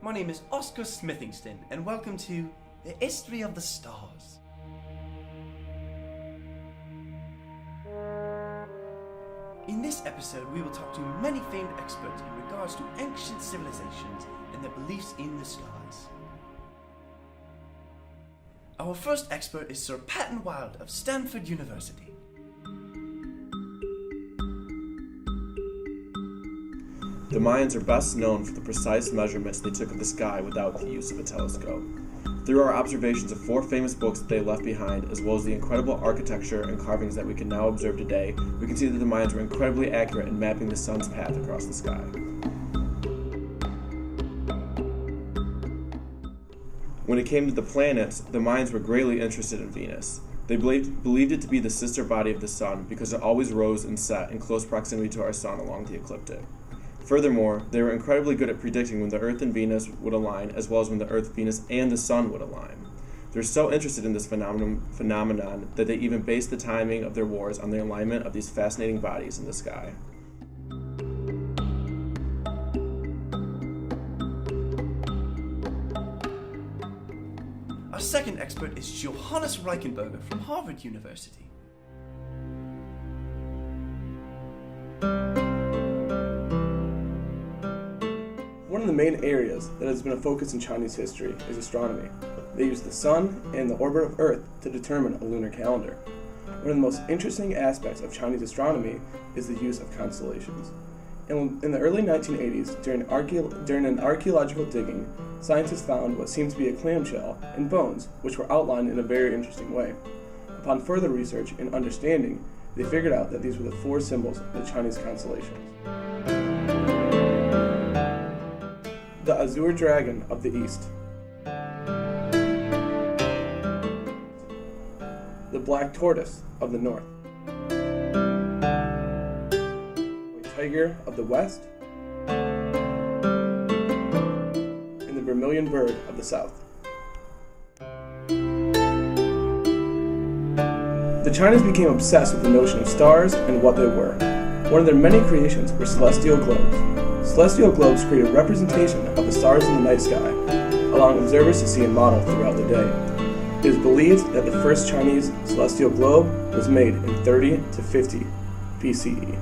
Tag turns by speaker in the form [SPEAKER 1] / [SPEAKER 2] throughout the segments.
[SPEAKER 1] my name is Oscar Smithingston, and welcome to the History of the Stars. In this episode, we will talk to many famed experts in regards to ancient civilizations and their beliefs in the skies. Our first expert is Sir Patton Wild of Stanford University.
[SPEAKER 2] The Mayans are best known for the precise measurements they took of the sky without the use of a telescope. Through our observations of 4 famous books that they left behind, as well as the incredible architecture and carvings that we can now observe today, we can see that the Mayans were incredibly accurate in mapping the sun's path across the sky. When it came to the planets, the Mayans were greatly interested in Venus. They believed it to be the sister body of the sun because it always rose and set in close proximity to our sun along the ecliptic. Furthermore, they were incredibly good at predicting when the Earth and Venus would align, as well as when the Earth, Venus, and the Sun would align. They're so interested in this phenomenon that they even based the timing of their wars on the alignment of these fascinating bodies in the sky.
[SPEAKER 1] Our second expert is Johannes Reichenberger from Harvard University.
[SPEAKER 3] One of the main areas that has been a focus in Chinese history is astronomy. They use the sun and the orbit of Earth to determine a lunar calendar. One of the most interesting aspects of Chinese astronomy is the use of constellations. In the early 1980s, during an archaeological digging, scientists found what seemed to be a clamshell and bones, which were outlined in a very interesting way. Upon further research and understanding, they figured out that these were the 4 symbols of the Chinese constellations. The Azure Dragon of the East, the Black Tortoise of the North, White Tiger of the West, and the Vermilion Bird of the South. The Chinese became obsessed with the notion of stars and what they were. One of their many creations were celestial globes. Celestial globes create a representation of the stars in the night sky, allowing observers to see a model throughout the day. It is believed that the first Chinese celestial globe was made in 30 to 50 BCE.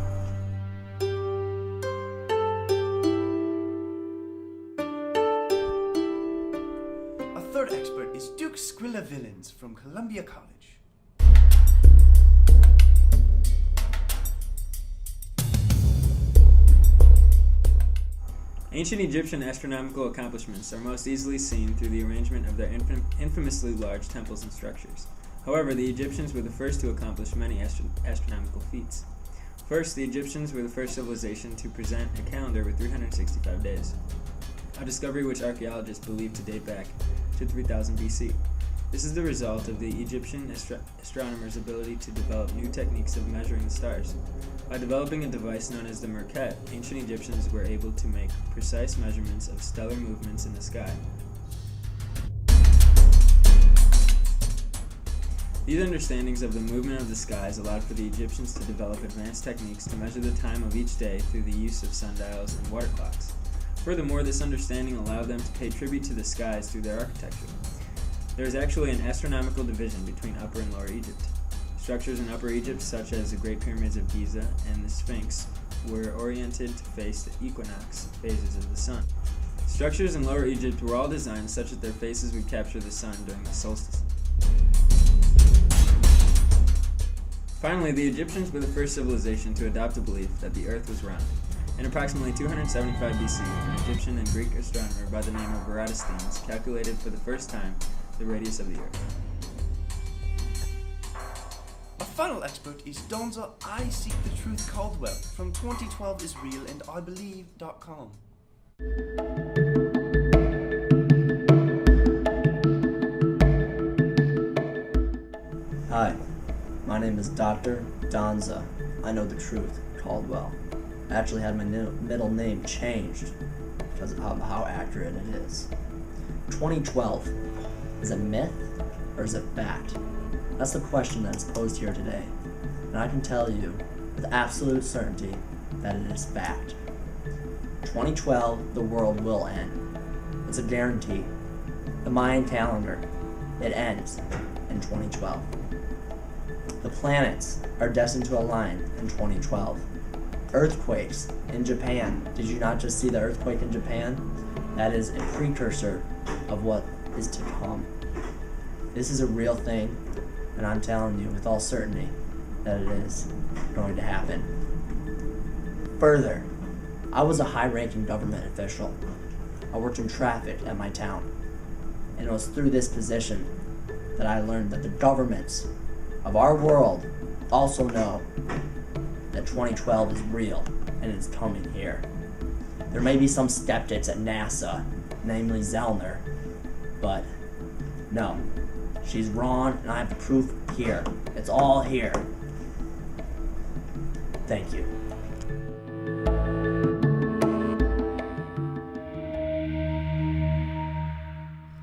[SPEAKER 1] Our third expert is Duke Squilla-Villens from Columbia College.
[SPEAKER 4] Ancient Egyptian astronomical accomplishments are most easily seen through the arrangement of their infamously large temples and structures. However, the Egyptians were the first to accomplish many astronomical feats. First, the Egyptians were the first civilization to present a calendar with 365 days, a discovery which archaeologists believe to date back to 3000 BC. This is the result of the Egyptian astronomers' ability to develop new techniques of measuring the stars. By developing a device known as the Merkhet, ancient Egyptians were able to make precise measurements of stellar movements in the sky. These understandings of the movement of the skies allowed for the Egyptians to develop advanced techniques to measure the time of each day through the use of sundials and water clocks. Furthermore, this understanding allowed them to pay tribute to the skies through their architecture. There is actually an astronomical division between Upper and Lower Egypt. Structures in Upper Egypt, such as the Great Pyramids of Giza and the Sphinx, were oriented to face the equinox phases of the sun. Structures in Lower Egypt were all designed such that their faces would capture the sun during the solstice. Finally, the Egyptians were the first civilization to adopt a belief that the earth was round. In approximately 275 BC, an Egyptian and Greek astronomer by the name of Eratosthenes calculated for the first time the radius of the earth.
[SPEAKER 1] Our final expert is Donza I Seek the Truth Caldwell from 2012 is Real and I Believe.com.
[SPEAKER 5] Hi, my name is Dr. Donza I Know the Truth Caldwell. I actually had my middle name changed because of how accurate it is. 2012, is it myth or is it fact? That's the question that is posed here today, and I can tell you with absolute certainty that it is fact. 2012, the world will end. It's a guarantee. The Mayan calendar, it ends in 2012. The planets are destined to align in 2012. Earthquakes in Japan. Did you not just see the earthquake in Japan? That is a precursor of what is to come. This is a real thing, and I'm telling you with all certainty that it is going to happen. Further, I was a high-ranking government official. I worked in traffic at my town, and it was through this position that I learned that the governments of our world also know that 2012 is real and it's coming here. There may be some skeptics at NASA, namely Zellner, but no, she's wrong, and I have the proof here. It's all here. Thank you.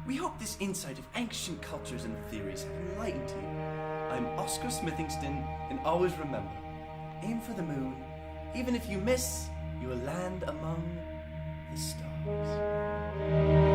[SPEAKER 1] We hope this insight of ancient cultures and theories have enlightened you. I'm Oscar Smithingston, and always remember, aim for the moon. Even if you miss, you will land among the stars.